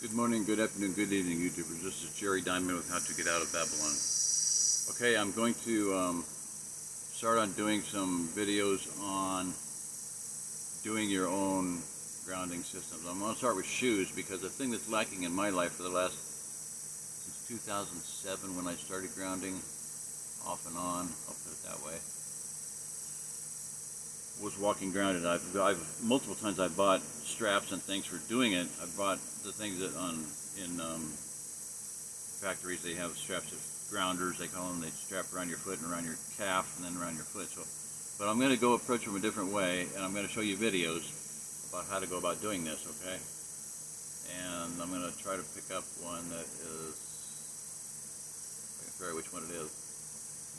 Good morning, good afternoon, good evening, YouTubers. This is Jerry Diamond with How to Get Out of Babylon. Okay, I'm going to start on doing some videos on doing your own grounding systems. I'm going to start with shoes because the thing that's lacking in my life for the last, since 2007 when I started grounding, off and on, I'll put it that way, was walking grounded. I've multiple times I bought straps and things for doing it. I bought the things that in factories they have straps of grounders, they call them. They strap around your foot and around your calf and then around your foot. So, but I'm going to go approach them a different way, and I'm going to show you videos about how to go about doing this. Okay, and I'm going to try to pick up one that is, I can figure out which one it is.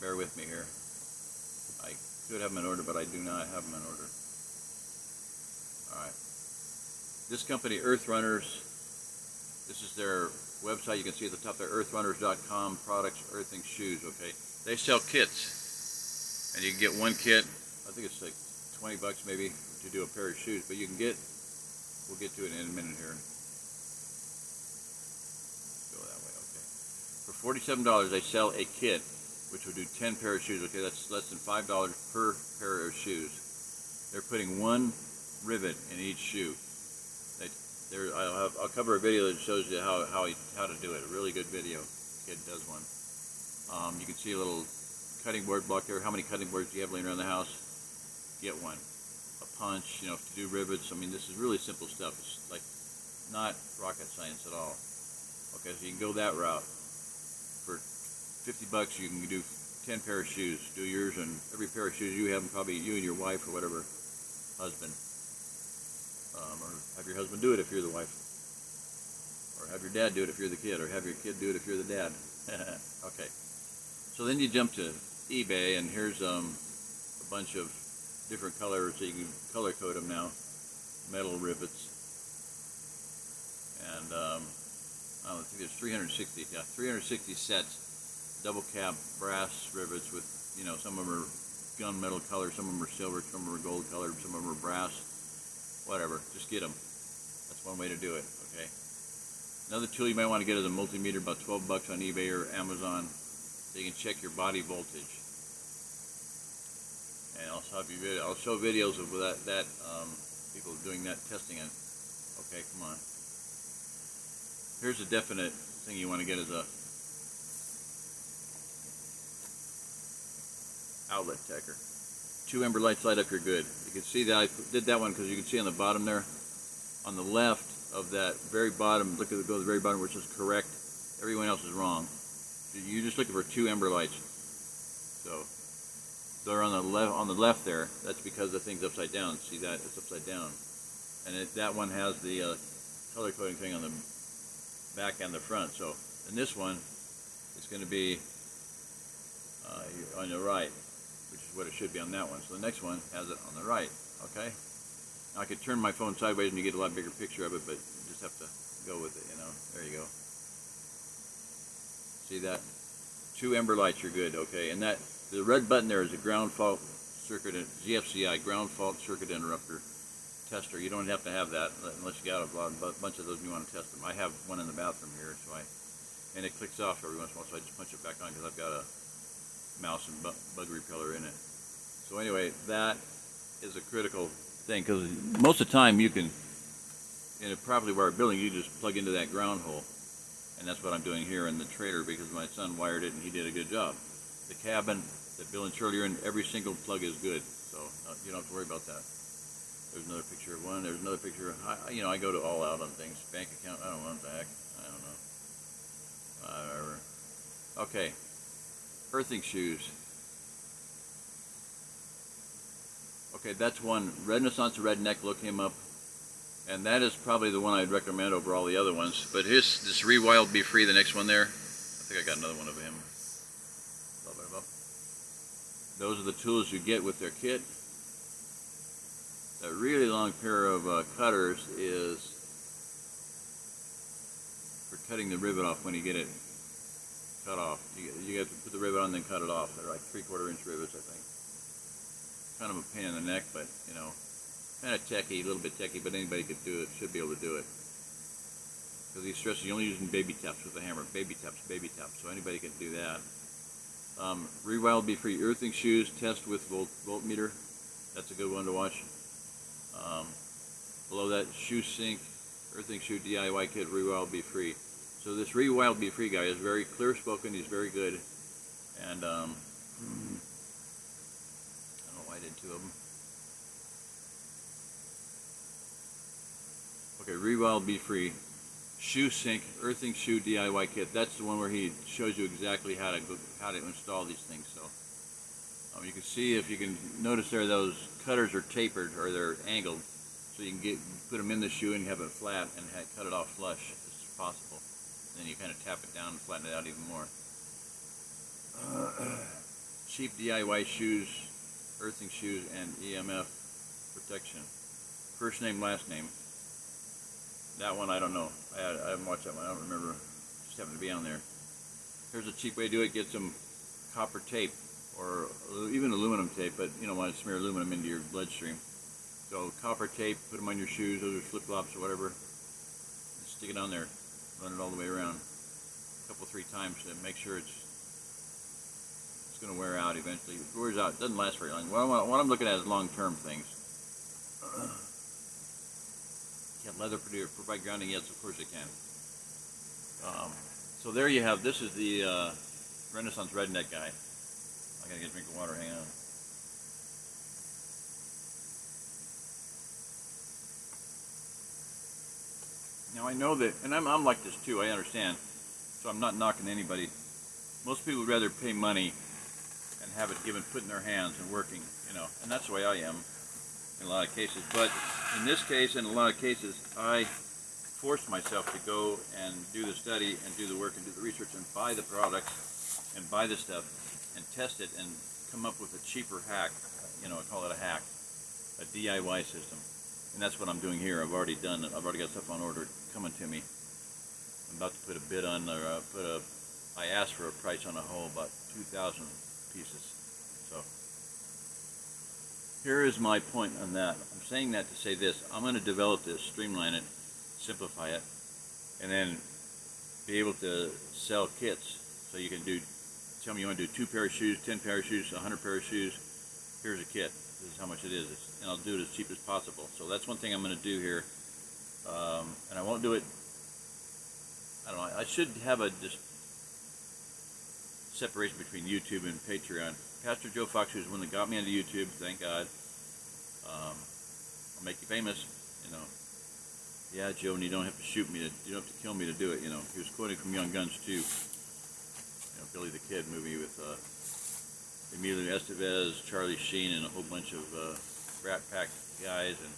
Bear with me here. I could have them in order, but I do not have them in order. Alright. This company, Earth Runners, this is their website. You can see at the top there, earthrunners.com, products, earthing shoes, okay? They sell kits, and you can get one kit, I think it's like 20 bucks maybe to do a pair of shoes, but you can get, we'll get to it in a minute here. Go that way, okay. For $47, they sell a kit, which will do 10 pair of shoes. Okay, that's less than $5 per pair of shoes. They're putting one rivet in each shoe. I'll cover a video that shows you how to do it. A really good video. Kid does one. You can see a little cutting board block there. How many cutting boards do you have laying around the house? Get one. A punch, you know, to do rivets. I mean, this is really simple stuff. It's like not rocket science at all. Okay, so you can go that route. For 50 bucks you can do 10 pair of shoes. Do yours and every pair of shoes you have, probably you and your wife or whatever, husband. Or have your husband do it if you're the wife. Or have your dad do it if you're the kid. Or have your kid do it if you're the dad. Okay. So then you jump to eBay, and here's a bunch of different colors, so you can color code them now. Metal rivets. And I think there's 360. Yeah, 360 sets. Double cap brass rivets with, you know, some of them are gunmetal color, some of them are silver, some of them are gold colored, some of them are brass, whatever. Just get them. That's one way to do it. Okay. Another tool you might want to get is a multimeter, about 12 bucks on eBay or Amazon, so you can check your body voltage. And I'll show videos of that people doing that, testing it. Okay, come on. Here's a definite thing you want to get is a outlet checker. 2 ember lights light up, you're good. You can see that I did that one because you can see on the bottom there, on the left of that very bottom, look at go to the very bottom where it says correct. Everyone else is wrong. You're just looking for 2 ember lights. So they're on the left there. That's because the thing's upside down. See that? It's upside down. And that one has the color coding thing on the back and the front. So in this one, it's going to be on the right, which is what it should be on that one. So the next one has it on the right, okay? Now I could turn my phone sideways and you get a lot bigger picture of it, but you just have to go with it, you know. There you go. See that? 2 ember lights, you're good, okay? And that, the red button there is a ground fault circuit, GFCI, ground fault circuit interrupter tester. You don't have to have that unless you got a bunch of those and you want to test them. I have one in the bathroom here, so and it clicks off every once in a while, so I just punch it back on because I've got a mouse and bug repeller in it. So anyway, that is a critical thing because most of the time you can, in a properly wired building, you just plug into that ground hole, and that's what I'm doing here in the trailer because my son wired it and he did a good job. The cabin that Bill and Shirley are in, every single plug is good, so you don't have to worry about that. There's another picture of one. There's another picture. You know, I go to all out on things. Bank account. I don't know what the heck. I don't know. Whatever. Okay. Earthing shoes. Okay, that's one. Renaissance Redneck, look him up. And that is probably the one I'd recommend over all the other ones. But here's this Rewild Be Free, the next one there. I think I got another one of him. Those are the tools you get with their kit. A really long pair of cutters is for cutting the rivet off when you get it cut off. You have to put the rivet on and then cut it off. They're like 3/4 inch rivets, I think. Kind of a pain in the neck, but you know, kind of techy, a little bit techy, but anybody could do it, should be able to do it. because he stresses you're only using baby taps with the hammer. Baby taps, baby taps. So anybody can do that. Rewild Be Free earthing shoes test with voltmeter. That's a good one to watch. Below that, shoe sync, earthing shoe DIY kit, Rewild Be Free. So this Rewild Be Free guy is very clear spoken. He's very good, and I don't know why I did two of them. Okay, Rewild Be Free, shoe sync, earthing shoe DIY kit. That's the one where he shows you exactly how to install these things. So you can see, if you can notice there, those cutters are tapered or they're angled, so you can put them in the shoe and have it flat and cut it off flush as possible. Then you kind of tap it down and flatten it out even more. Cheap DIY shoes, earthing shoes, and EMF protection. First name, last name. That one I don't know. I haven't watched that one. I don't remember. Just happened to be on there. Here's a cheap way to do it. Get some copper tape or even aluminum tape, but you don't want to smear aluminum into your bloodstream. So copper tape, put them on your shoes, those are flip-flops or whatever. Just stick it on there, run it all the way around, a couple, 3 times to make sure it's going to wear out eventually. It wears out, it doesn't last very long. What I'm looking at is long-term things. Can leather provide grounding? Yes, of course it can. So there you have, this is the Renaissance Redneck guy. I gotta get a drink of water, hang on. Now I know that, and I'm like this too, I understand, so I'm not knocking anybody. Most people would rather pay money and have it put in their hands and working, you know, and that's the way I am in a lot of cases. But in this case, in a lot of cases, I forced myself to go and do the study and do the work and do the research and buy the products and buy the stuff and test it and come up with a cheaper hack, you know, I call it a hack, a DIY system. And that's what I'm doing here. I've already done it. I've already got stuff on order coming to me. I'm about to put a bid on, or I asked for a price on a whole, about 2,000 pieces. So here is my point on that. I'm saying that to say this. I'm going to develop this, streamline it, simplify it, and then be able to sell kits. So you can do, tell me you want to do 2 pair of shoes, 10 pair of shoes, 100 pair of shoes. Here's a kit. This is how much it is, and I'll do it as cheap as possible. So that's one thing I'm going to do here, and I won't do it. I don't know. I should have a separation between YouTube and Patreon. Pastor Joe Fox, who's the one that got me into YouTube, thank God. I'll make you famous, you know. Yeah, Joe, and you don't have to shoot me you don't have to kill me to do it, you know. He was quoting from Young Guns too. You know, Billy the Kid movie with Emilio Estevez, Charlie Sheen, and a whole bunch of Rat Pack guys, and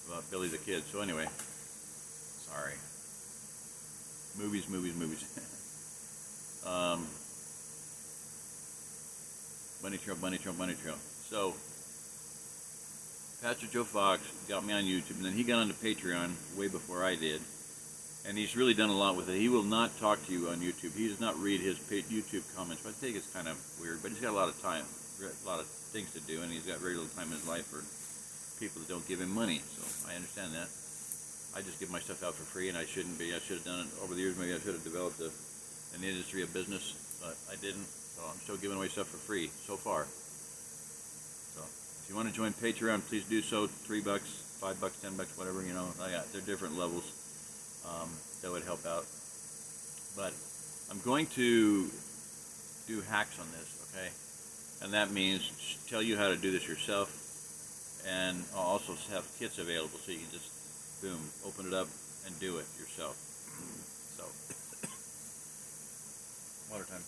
about Billy the Kid. So anyway, sorry. Movies. Bunny trail. So, Pastor Joe Fox got me on YouTube, and then he got onto Patreon way before I did. And he's really done a lot with it. He will not talk to you on YouTube. He does not read his YouTube comments, but I think it's kind of weird. But he's got a lot of time, a lot of things to do, and he's got very little time in his life for people that don't give him money. So I understand that. I just give my stuff out for free, and I shouldn't be. I should have done it over the years. Maybe I should have developed an industry of business, but I didn't. So I'm still giving away stuff for free so far. So if you want to join Patreon, please do so. $3, $5, $10, whatever, you know. They're different levels. That would help out. But I'm going to do hacks on this, okay? And that means tell you how to do this yourself, and I'll also have kits available so you can just, boom, open it up and do it yourself. So, water time.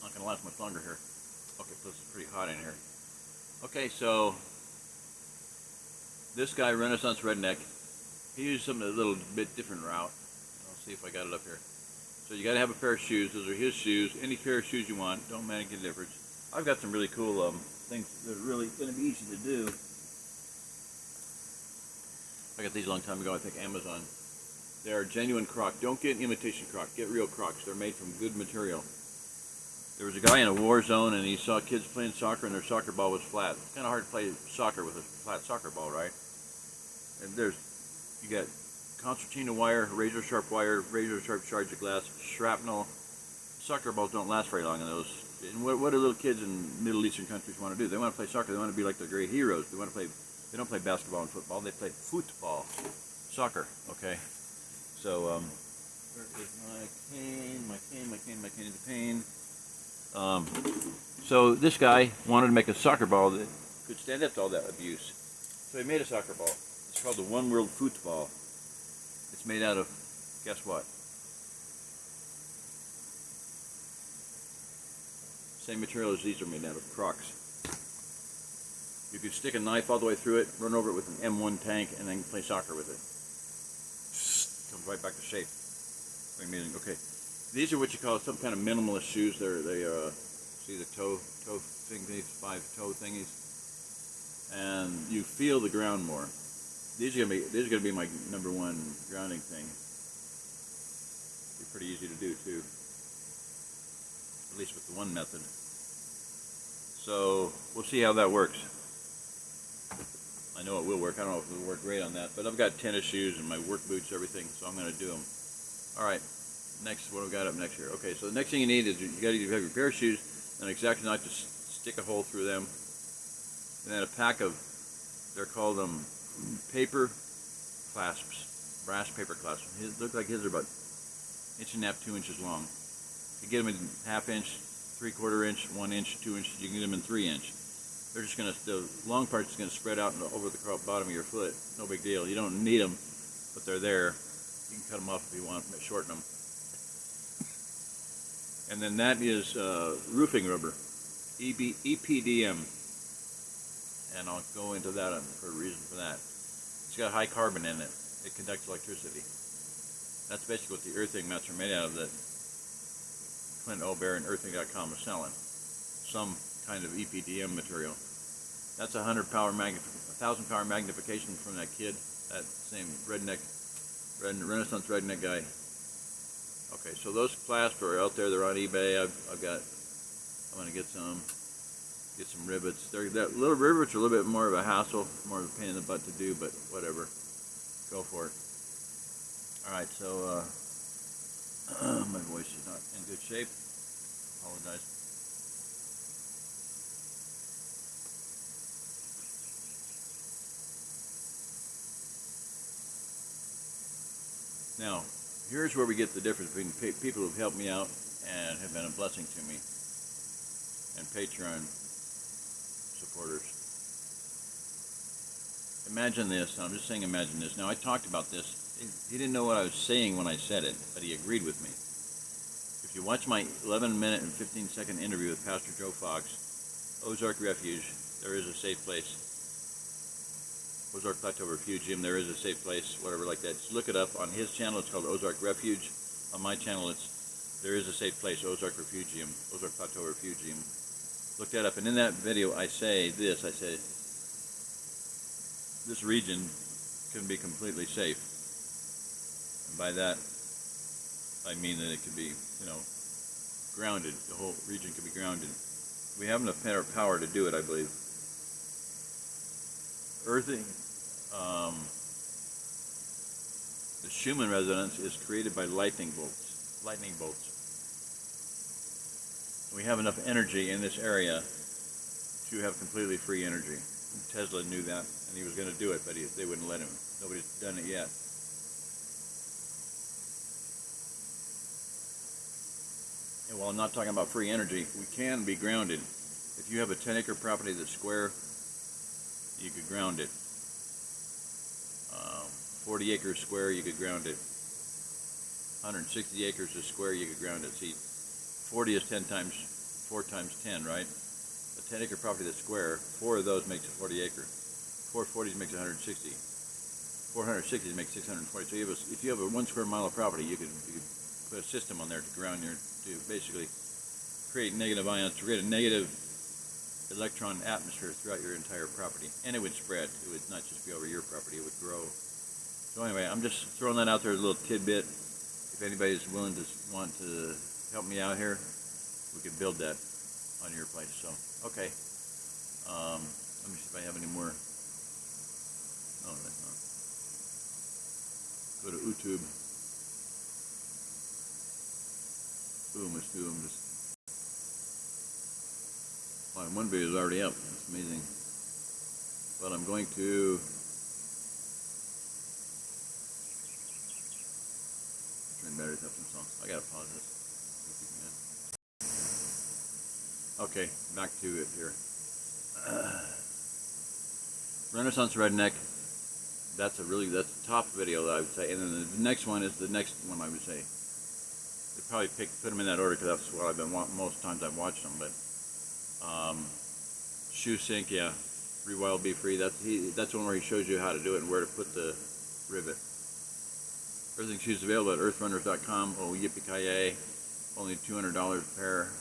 Not going to last much longer here. Okay, plus it's pretty hot in here. Okay, so this guy, Renaissance Redneck, he used something a little bit different route. I'll see if I got it up here. So you got to have a pair of shoes. Those are his shoes. Any pair of shoes you want. Don't make a difference. I've got some really cool things that are really going to be easy to do. I got these a long time ago, I think Amazon. They're genuine Croc. Don't get imitation Croc. Get real Crocs. They're made from good material. There was a guy in a war zone, and he saw kids playing soccer, and their soccer ball was flat. It's kind of hard to play soccer with a flat soccer ball, right? And you got concertina wire, razor sharp shards of glass, shrapnel. Soccer balls don't last very long in those. And what do little kids in Middle Eastern countries want to do? They want to play soccer. They want to be like the great heroes. They want to play. They don't play basketball and football. They play football, soccer. Okay. So where is my cane? My cane is a pain. So this guy wanted to make a soccer ball that could stand up to all that abuse. So he made a soccer ball. It's called the One World Football. It's made out of, guess what? Same material as these are made out of, Crocs. You could stick a knife all the way through it, run over it with an M1 tank, and then play soccer with it. Comes right back to shape. Very amazing. Okay, these are what you call some kind of minimalist shoes. They see the toe thing, these 5 toe thingies, and you feel the ground more. These are gonna be my number 1 grounding thing. They're pretty easy to do too, at least with the one method. So we'll see how that works. I know it will work. I don't know if it will work great on that, but I've got tennis shoes and my work boots, everything, so I'm going to do them. All right, next, what do we got up next here? Okay, so the next thing you need is you got to have your pair of shoes, an X-Acto knife to stick a hole through them, and then a pack of, they're called paper clasps, brass paper clasps. His look like his are about 1.5 inches, 2 inches long. You get them in 1/2 inch, 3/4 inch, 1 inch, 2 inches. You can get them in 3 inch. They're just gonna, the long part's gonna spread out over the bottom of your foot. No big deal. You don't need them, but they're there. You can cut them off if you want, shorten them. And then that is roofing rubber, EPDM. And I'll go into that for a reason for that. It's got high carbon in it. It conducts electricity. That's basically what the earthing mats are made out of that Clint Obear and earthing.com is selling. Some kind of EPDM material. That's 1,000 power magnification from that kid, that same Renaissance redneck guy. Okay, so those clasps are out there. They're on eBay. I'm gonna get some rivets. That little rivets are a little bit more of a hassle, more of a pain in the butt to do, but whatever. Go for it. All right, so my voice is not in good shape. Apologize. Now, here's where we get the difference between people who've helped me out and have been a blessing to me, and Patreon supporters. Imagine this. I'm just saying imagine this. Now, I talked about this. He didn't know what I was saying when I said it, but he agreed with me. If you watch my 11-minute and 15-second interview with Pastor Joe Fox, Ozark Refuge, there is a safe place. Ozark Plateau Refugium, there is a safe place, whatever like that. Just look it up. On his channel, it's called Ozark Refuge. On my channel, there is a safe place, Ozark Refugium, Ozark Plateau Refugium. Look that up. And in that video, I say this. I say, this region can be completely safe. And by that, I mean that it could be, grounded. The whole region could be grounded. We have enough power to do it, I believe. Earthing, the Schumann Residents is created by lightning bolts. We have enough energy in this area to have completely free energy. Tesla knew that, and he was going to do it, but they wouldn't let him. Nobody's done it yet. And while I'm not talking about free energy, we can be grounded. If you have a 10-acre property that's square, you could ground it. 40 acres square, you could ground it. 160 acres is square, you could ground it. See, 40 is 4 times 10, right? A 10-acre property that's square, 4 of those makes a 40 acre. 4 40s makes 160. 460 makes 640. So if you have a 1 square mile of property, you could put a system on there to ground to basically create negative ions, to create a negative electron atmosphere throughout your entire property, and it would spread. It would not just be over your property, it would grow. So anyway, I'm just throwing that out there as a little tidbit. If anybody's want to help me out here, we could build that on your place. So okay, let me see if I have any more. No, that's not. Go to YouTube. Boom, let's do them. Well, one video is already up. That's amazing. But I'm going to turn batteries up some songs. I gotta pause this. Okay, back to it here. Renaissance Redneck. That's the top video that I would say, and then the next one is the next one I would say. They probably put them in that order because that's what I've been most times I've watched them. But Shoe Sync, yeah, Rewild Be Free. That's one where he shows you how to do it and where to put the rivet. Everything Shoes available at earthrunners.com. Oh, yippee-ki-yay! Only $200 a pair.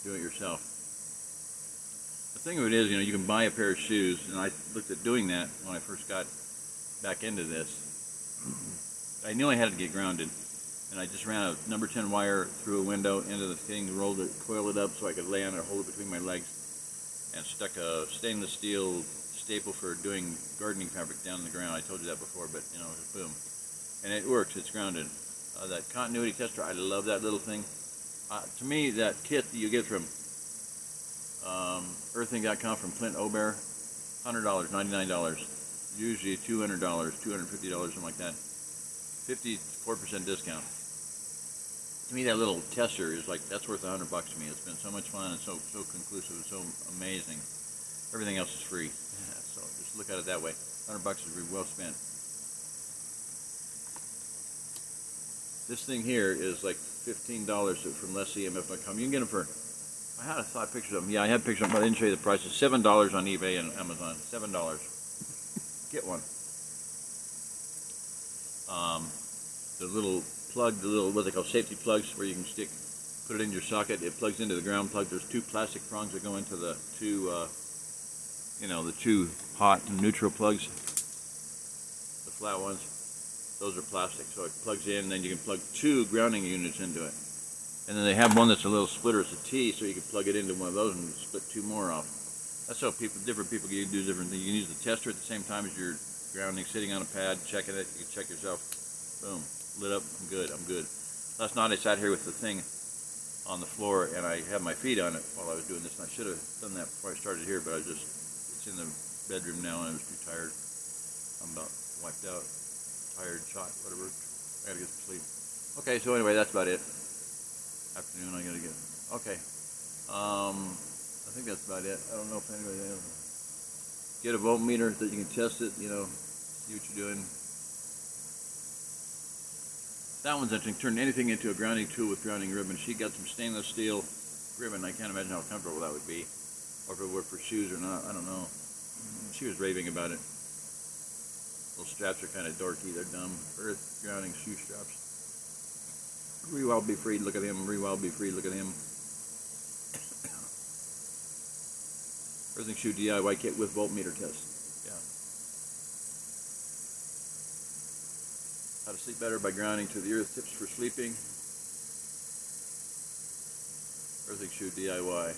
Do it yourself. The thing of it is, you can buy a pair of shoes, and I looked at doing that when I first got back into this. I knew I had to get grounded, and I just ran a number 10 wire through a window into the thing, rolled it, coiled it up so I could lay on it, hold it between my legs, and stuck a stainless steel staple for doing gardening fabric down in the ground. I told you that before, but just boom. And it works, it's grounded. That continuity tester, I love that little thing. To me, that kit that you get from earthing.com from Clint Obear, $100, $99, usually $200, $250, something like that. 54% discount. To me, that little tester is that's worth $100 to me. It's been so much fun and so conclusive and so amazing. Everything else is free. So just look at it that way. $100 is really well spent. This thing here is like $15 from lesscmf.com. You can get them for, I had a thought pictures of them. Yeah, I had pictures of them, but I didn't show you the prices. $7 on eBay and Amazon. $7. Get one. The little plug, what they call safety plugs, where you can put it in your socket. It plugs into the ground plug. There's two plastic prongs that go into the two, the two hot and neutral plugs, the flat ones. Those are plastic, so it plugs in, and then you can plug two grounding units into it. And then they have one that's a little splitter, it's a T, so you can plug it into one of those and split two more off. That's how different people can do different things. You can use the tester at the same time as you're grounding, sitting on a pad, checking it. You can check yourself. Boom, lit up. I'm good. I'm good. Last night I sat here with the thing on the floor, and I had my feet on it while I was doing this. And I should have done that before I started here, but it's in the bedroom now, and I was too tired. I'm about wiped out. Tired, shot, whatever. I gotta get some sleep. Okay, so anyway, that's about it. Afternoon, I gotta get. Okay. I think that's about it. I don't know if anybody else. Get a voltmeter that you can test it, see what you're doing. That one's interesting. Turn anything into a grounding tool with grounding ribbon. She got some stainless steel ribbon. I can't imagine how comfortable that would be. Or if it worked for shoes or not, I don't know. She was raving about it. Those straps are kind of dorky. They're dumb. Earth grounding shoe straps. Rewild Be Free. Look at him. Rewild Be Free. Look at him. Earthing shoe DIY kit with voltmeter test. Yeah. How to sleep better by grounding to the earth. Tips for sleeping. Earthing shoe DIY.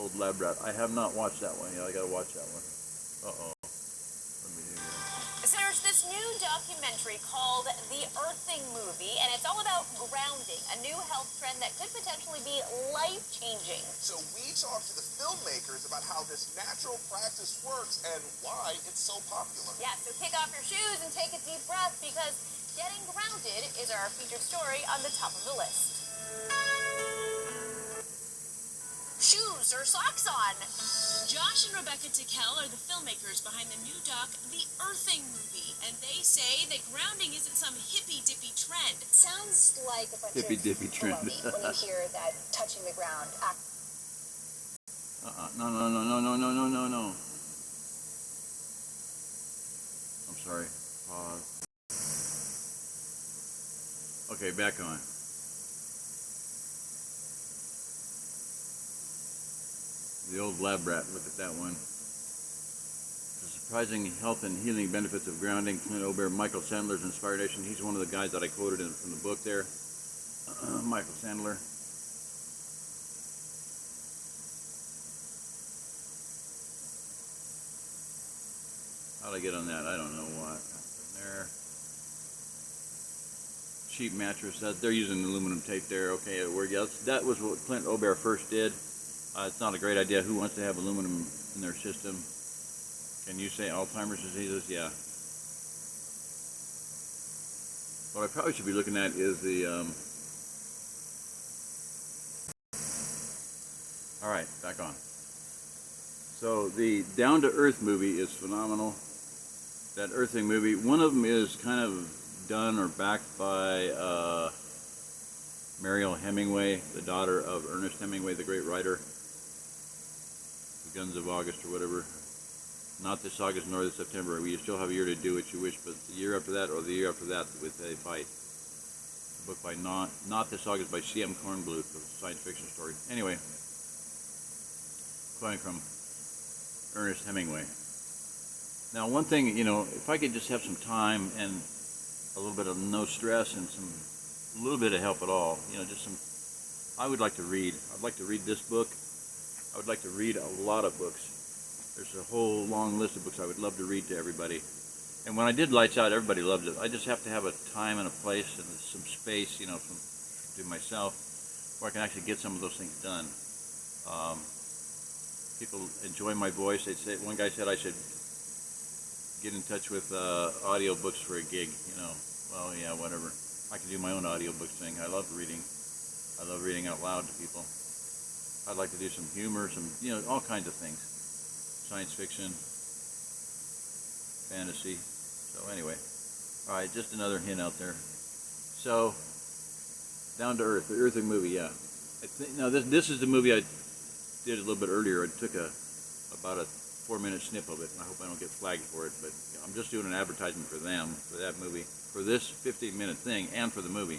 Old lab rat. I have not watched that one. Yeah, I gotta watch that one. Uh-oh. There's this new documentary called The Earthing Movie, and it's all about grounding, a new health trend that could potentially be life-changing. So we talked to the filmmakers about how this natural practice works and why it's so popular. Yeah, so kick off your shoes and take a deep breath, because getting grounded is our featured story on the top of the list. Shoes or socks on. Josh and Rebecca Tickell are the filmmakers behind the new doc, The Earthing Movie, and they say that grounding isn't some hippy-dippy trend. Sounds like a bunch hippy-dippy trend. When you hear that touching the ground. No. I'm sorry. Pause. Okay, back on. The old lab rat, look at that one. The surprising health and healing benefits of grounding. Clint Obear, Michael Sandler's inspiration. He's one of the guys that I quoted from the book there. Michael Sandler. How'd I get on that? I don't know what. There. cheap mattress. They're using aluminum tape there. Okay, that was what Clint Obear first did. It's not a great idea. Who wants to have aluminum in their system? Can you say Alzheimer's diseases? Yeah. What I probably should be looking at is the... All right, back on. So the Down to Earth movie is phenomenal. That Earthing movie, one of them is kind of done or backed by Mariel Hemingway, the daughter of Ernest Hemingway, the great writer. The Guns of August or whatever. Not this August nor this September. We still have a year to do what you wish, but the year after that or the year after that with a fight. A book by Not This August by C.M. Kornbluth, a science fiction story. Anyway, quoting from Ernest Hemingway. Now, one thing, you know, if I could just have some time and a little bit of no stress and a little bit of help at all, you know, I would like to read. I'd like to read this book. I would like to read a lot of books. There's a whole long list of books I would love to read to everybody. And when I did Lights Out, everybody loved it. I just have to have a time and a place and some space, you know, to myself, where I can actually get some of those things done. People enjoy my voice. One guy said I should get in touch with audiobooks for a gig, you know. Well, yeah, whatever. I can do my own audiobook thing. I love reading. I love reading out loud to people. I'd like to do some humor, you know, all kinds of things. Science fiction, fantasy. So anyway, all right, just another hint out there. So, Down to Earth, the Earthing movie, yeah. Now this is the movie I did a little bit earlier. I took about a 4-minute snip of it, and I hope I don't get flagged for it, but I'm just doing an advertisement for them, for that movie, for this 15-minute thing, and for the movie.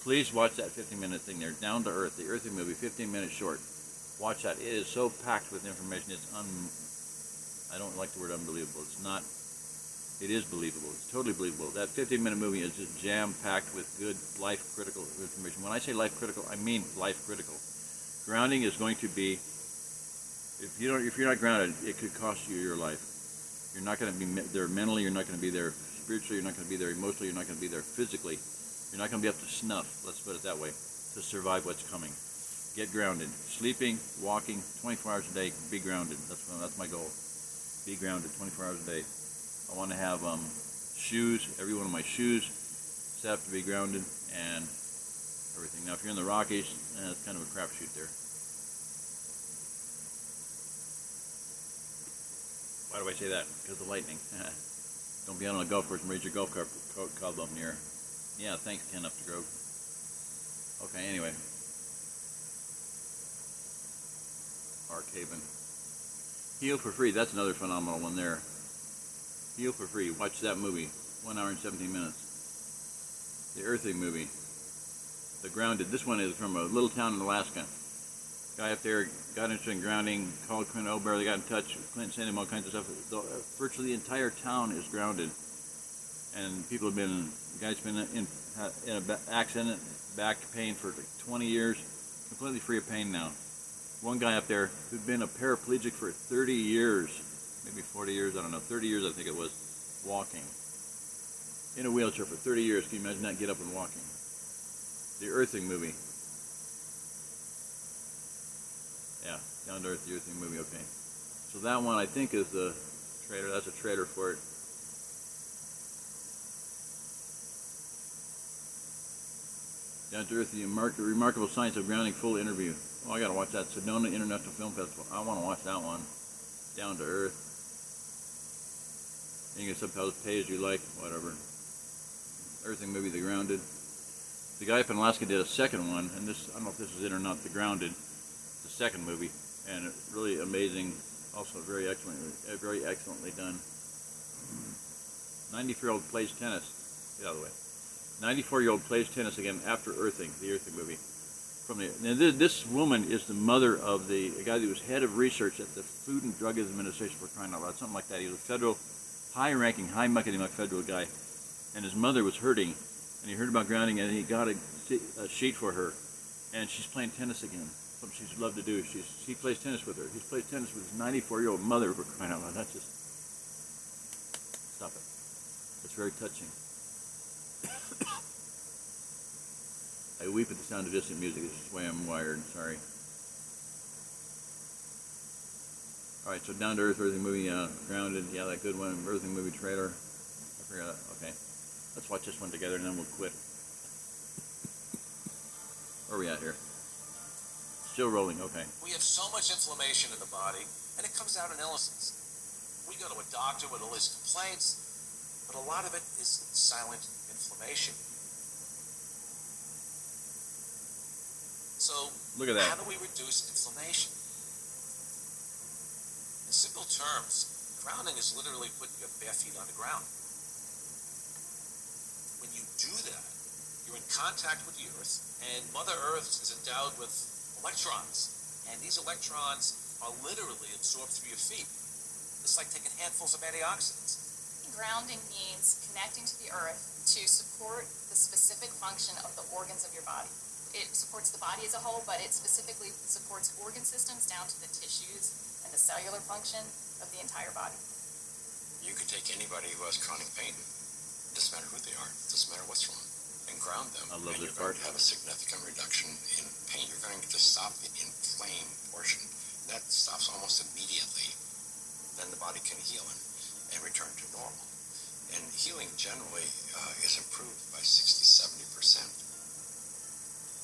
Please watch that 15-minute thing there, Down to Earth, the Earthing movie, 15 minutes short. Watch that. It is so packed with information. I don't like the word unbelievable. It's not. It is believable. It's totally believable. That 15-minute movie is just jam-packed with good life-critical information. When I say life-critical, I mean life-critical. Grounding is going to be, if you're not grounded, it could cost you your life. You're not going to be there mentally. You're not going to be there spiritually. You're not going to be there emotionally. You're not going to be there physically. You're not going to be up to snuff. Let's put it that way. To survive what's coming. Get grounded. Sleeping, walking, 24 hours a day. Be grounded. That's my goal. Be grounded 24 hours a day. I want to have shoes. Every one of my shoes set up to be grounded and everything. Now, if you're in the Rockies, it's kind of a crapshoot there. Why do I say that? Because of lightning. Don't be out on a golf course and raise your golf club up in the air. Yeah, thanks, Ken up the Grove. Okay, anyway. Ark Haven. Heal for Free, that's another phenomenal one there. Heal for Free, watch that movie, 1 hour and 17 minutes. The Earthing movie, The Grounded, this one is from a little town in Alaska. Guy up there got interested in grounding, called Clint Obear, they got in touch, Clint sent him all kinds of stuff. Virtually the entire town is grounded. And people have been, the guy's been in an accident, back pain for like 20 years, completely free of pain now. One guy up there who'd been a paraplegic for 30 years, maybe 40 years, I don't know, 30 years I think it was, walking. In a wheelchair for 30 years, can you imagine that, get up and walking? The Earthing movie. Yeah, Down to Earth, the Earthing movie, okay. So that one I think is the trailer, that's a trailer for it. Down to Earth, the Remarkable Science of Grounding, full interview. Oh, I gotta watch that. Sedona International Film Festival. I want to watch that one. Down to Earth. English subtitles, pay as you like, whatever. Earthing movie, The Grounded. The guy up in Alaska did a second one, and this, I don't know if this is it or not, The Grounded, the second movie, and really amazing, also very excellently done. 94-year-old plays tennis. Get out of the way. 94-year-old plays tennis again after Earthing, the Earthing movie. Now this woman is the mother of the guy that was head of research at the Food and Drug Administration, for crying out loud, something like that. He was a federal, high-ranking, high-muckety-muck federal guy, and his mother was hurting, and he heard about grounding, and he got a sheet for her, and she's playing tennis again. Something she's loved to do. He plays tennis with her. He plays tennis with his 94-year-old mother, for crying out loud. That's just, stop it. It's very touching. I weep at the sound of distant music. This is the way I'm wired. Sorry. All right, so Down to Earth, Earthing Movie, Grounded. Yeah, that good one. Earthing Movie trailer. I forgot that. Okay. Let's watch this one together and then we'll quit. Where are we at here? Still rolling. Okay. We have so much inflammation in the body, and it comes out in illnesses. We go to a doctor with all his complaints, but a lot of it is silent inflammation. So, look at that. How do we reduce inflammation? In simple terms, grounding is literally putting your bare feet on the ground. When you do that, you're in contact with the earth, and Mother Earth is endowed with electrons, and these electrons are literally absorbed through your feet. It's like taking handfuls of antioxidants. Grounding means connecting to the earth to support the specific function of the organs of your body. It supports the body as a whole, but it specifically supports organ systems down to the tissues and the cellular function of the entire body. You could take anybody who has chronic pain, doesn't matter who they are, doesn't matter what's wrong, and ground them. I love and this you're going part. to have a significant reduction in pain. You're going to stop the inflamed portion. That stops almost immediately. Then the body can heal and return to normal. And healing generally is improved by 60-70%.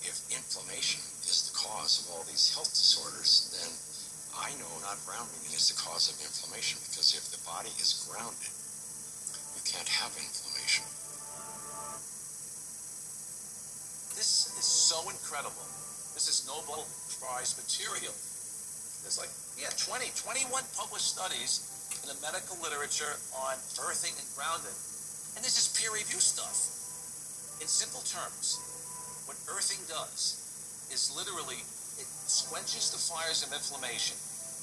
If inflammation is the cause of all these health disorders, then I know not grounding is the cause of inflammation, because if the body is grounded, you can't have inflammation. This is so incredible. This is Nobel Prize material. There's 21 published studies in the medical literature on earthing and grounding. And this is peer-reviewed stuff. In simple terms, what earthing does is literally, it quenches the fires of inflammation.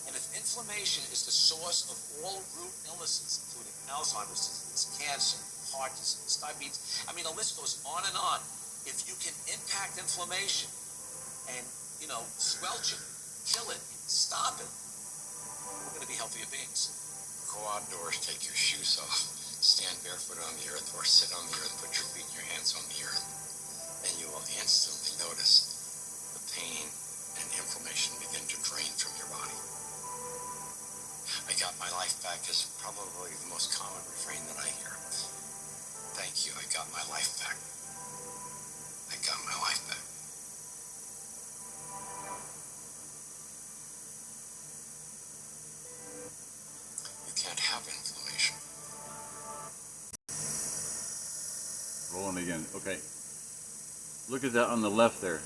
And if inflammation is the source of all root illnesses, including Alzheimer's disease, cancer, heart disease, diabetes, I mean, the list goes on and on. If you can impact inflammation and, squelch it, kill it, stop it, we're going to be healthier beings. Go outdoors, take your shoes off, stand barefoot on the earth, or sit on the earth, put your feet and your hands on the earth, and you will instantly notice the pain and inflammation begin to drain from your body. I got my life back is probably the most common refrain that I hear. Thank you, I got my life back. I got my life back. You can't have inflammation. Rolling again. Okay. Look at that on the left there.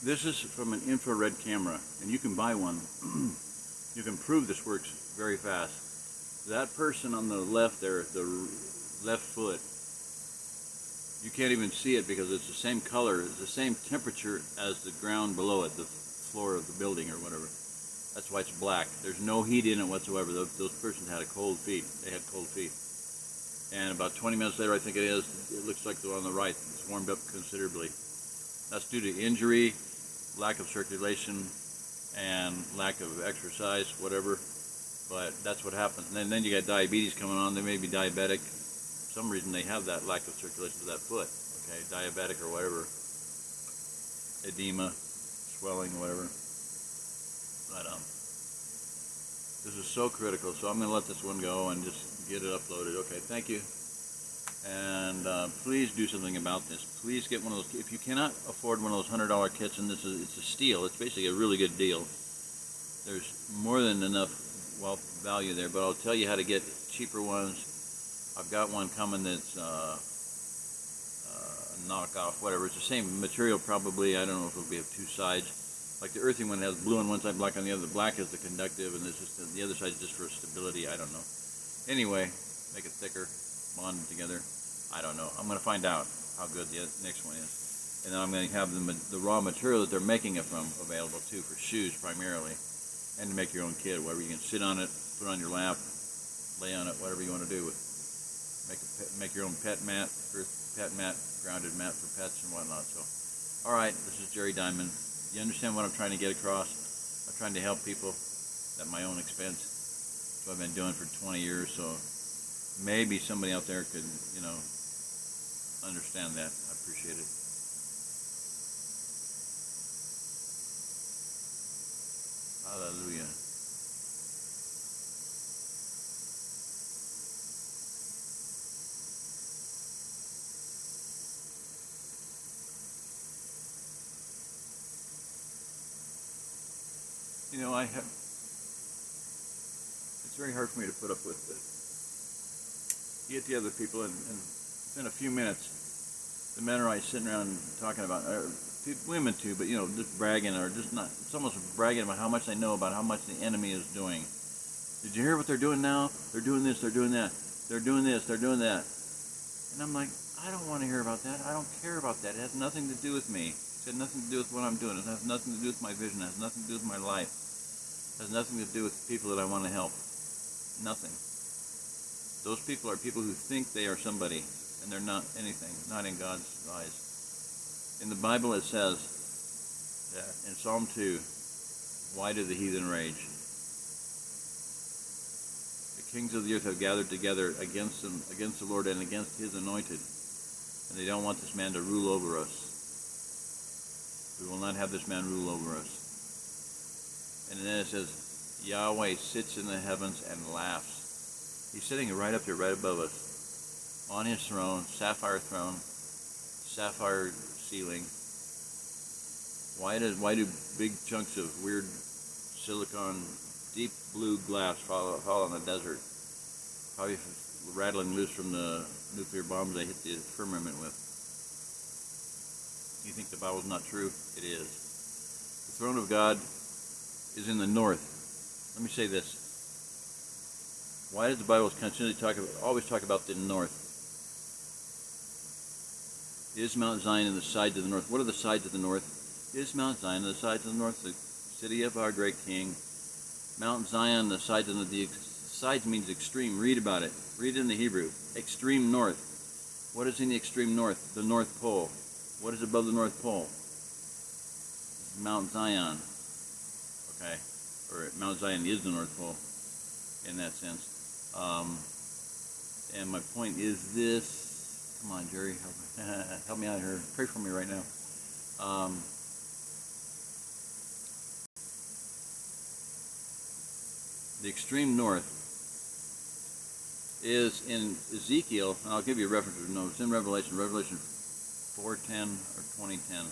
This is from an infrared camera, and you can buy one. You can prove this works very fast. That person on the left there, the left foot, you can't even see it because it's the same color, it's the same temperature as the ground below it, the floor of the building or whatever. That's why it's black. There's no heat in it whatsoever. Those persons had cold feet. They had cold feet. And about 20 minutes later, I think it is, it looks like the one on the right. It's warmed up considerably. That's due to injury, lack of circulation, and lack of exercise, whatever. But that's what happens. And then you got diabetes coming on. They may be diabetic. For some reason they have that lack of circulation to that foot. Okay, diabetic or whatever. Edema, swelling, whatever. But this is so critical. So I'm going to let this one go and just get it uploaded. Okay, thank you. And please do something about this. Please get one of those. If you cannot afford one of those $100 kits, and it's a steal. It's basically a really good deal. There's more than enough value there, but I'll tell you how to get cheaper ones. I've got one coming that's a knockoff, whatever. It's the same material probably. I don't know if it'll be of two sides. Like the earthing one has blue on one side, black on the other. The black is the conductive, and this is the other side is just for stability. I don't know. Anyway, make it thicker, bond it together. I don't know. I'm going to find out how good the next one is. And then I'm going to have the raw material that they're making it from available too, for shoes primarily. And to make your own kit, whatever you can sit on it, put it on your lap, lay on it, whatever you want to do with it. Make your own pet mat, grounded mat for pets and whatnot. So, all right, this is Jerry Diamond. You understand what I'm trying to get across? I'm trying to help people at my own expense. That's what I've been doing for 20 years. So maybe somebody out there could, understand that. I appreciate it. Hallelujah. You know, it's very hard for me to put up with it. You get the other people, and within a few minutes, the men are always sitting around talking about, women too, but you know, just bragging, or just not, it's almost bragging about how much they know about how much the enemy is doing. Did you hear what they're doing now? They're doing this, they're doing that, they're doing this, they're doing that. And I'm like, I don't want to hear about that. I don't care about that. It has nothing to do with me. It has nothing to do with what I'm doing. It has nothing to do with my vision. It has nothing to do with my life. It has nothing to do with the people that I want to help. Nothing. Those people are people who think they are somebody, and they're not anything, not in God's eyes. In the Bible it says that in Psalm 2, why do the heathen rage? The kings of the earth have gathered together against the Lord and against his anointed, and they don't want this man to rule over us. We will not have this man rule over us. And then it says, Yahweh sits in the heavens and laughs. He's sitting right up here, right above us, on his throne, sapphire ceiling. Why do big chunks of weird silicon, deep blue glass fall on the desert? Probably rattling loose from the nuclear bombs they hit the firmament with. You think the Bible's not true? It is. The throne of God is in the north. Let me say this. Why does the Bible continually always talk about the north? Is Mount Zion in the sides of the north? What are the sides of the north? Is Mount Zion in the sides of the north, the city of our great King? Mount Zion, the sides of the sides means extreme. Read about it. Read it in the Hebrew. Extreme north. What is in the extreme north? The North Pole. What is above the North Pole? Mount Zion. Okay, or Mount Zion is the North Pole in that sense. And my point is this. Come on, Jerry, help me out here. Pray for me right now. The extreme north is in Ezekiel, and I'll give you a reference. No, it's in Revelation 4:10 or 20:10.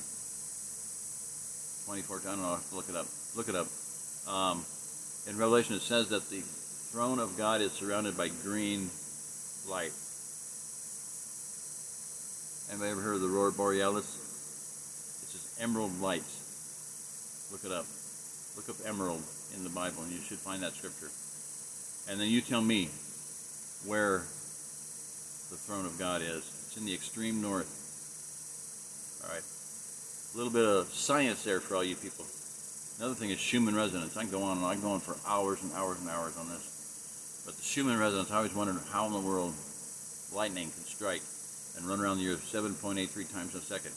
24:10. I don't know. I'll have to look it up. Look it up. In Revelation, it says that the throne of God is surrounded by green light. Anybody ever heard of the Aurora Borealis? It's just emerald lights. Look it up. Look up emerald in the Bible, and you should find that scripture. And then you tell me where the throne of God is. It's in the extreme north. All right. A little bit of science there for all you people. Another thing is Schumann Residents. I can go on for hours and hours and hours on this. But the Schumann Residents, I always wondered how in the world lightning can strike and run around the earth 7.83 times a second,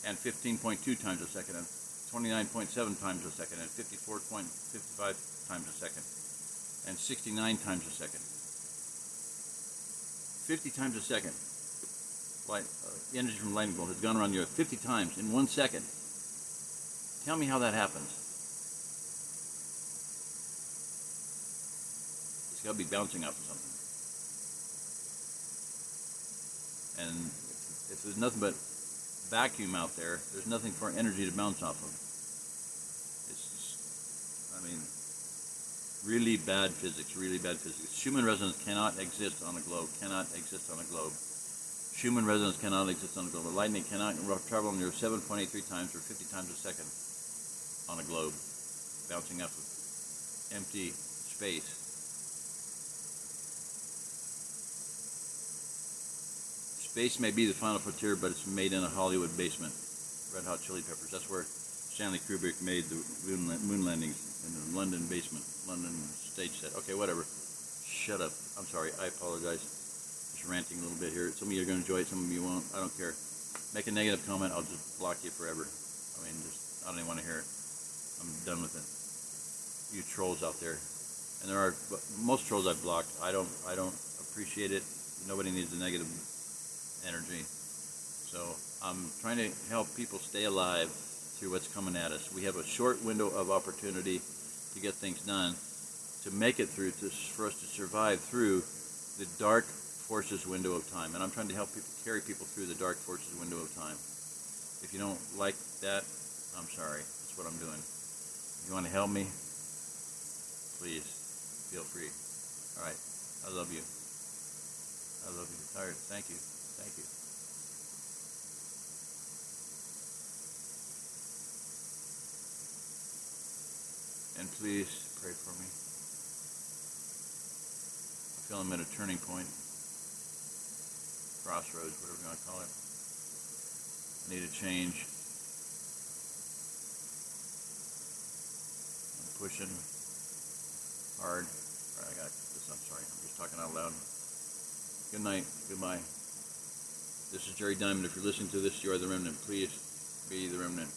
and 15.2 times a second, and 29.7 times a second, and 54.55 times a second, and 69 times a second. 50 times a second. Energy from lightning bolt has gone around the earth 50 times in 1 second. Tell me how that happens. It's got to be bouncing off of something. And if there's nothing but vacuum out there, there's nothing for energy to bounce off of. It's just, really bad physics, really bad physics. Schumann resonance cannot exist on a globe, cannot exist on a globe. Schumann resonance cannot exist on a globe. Lightning cannot travel on the earth 7.83 times or 50 times a second on a globe, bouncing off of empty space. Space may be the final frontier, but it's made in a Hollywood basement. Red Hot Chili Peppers. That's where Stanley Kubrick made the moon landings, in the London basement, London stage set. Okay, whatever. Shut up. I'm sorry. I apologize. Just ranting a little bit here. Some of you are going to enjoy it. Some of you won't. I don't care. Make a negative comment. I'll just block you forever. I don't even want to hear it. I'm done with it. You trolls out there. And there are most trolls I've blocked. I don't appreciate it. Nobody needs a negative energy. So I'm trying to help people stay alive through what's coming at us. We have a short window of opportunity to get things done, to make it through, for us to survive through the dark forces window of time. And I'm trying to help people, carry people through the dark forces window of time. If you don't like that, I'm sorry. That's what I'm doing. If you want to help me, please, feel free. All right. I love you. I love you. Tired. Thank you. Thank you. And please pray for me. I feel I'm at a turning point. Crossroads, whatever you want to call it. I need a change. I'm pushing hard. All right, I got this. I'm sorry. I'm just talking out loud. Good night. Goodbye. This is Jerry Diamond. If you're listening to this, you are the remnant. Please be the remnant.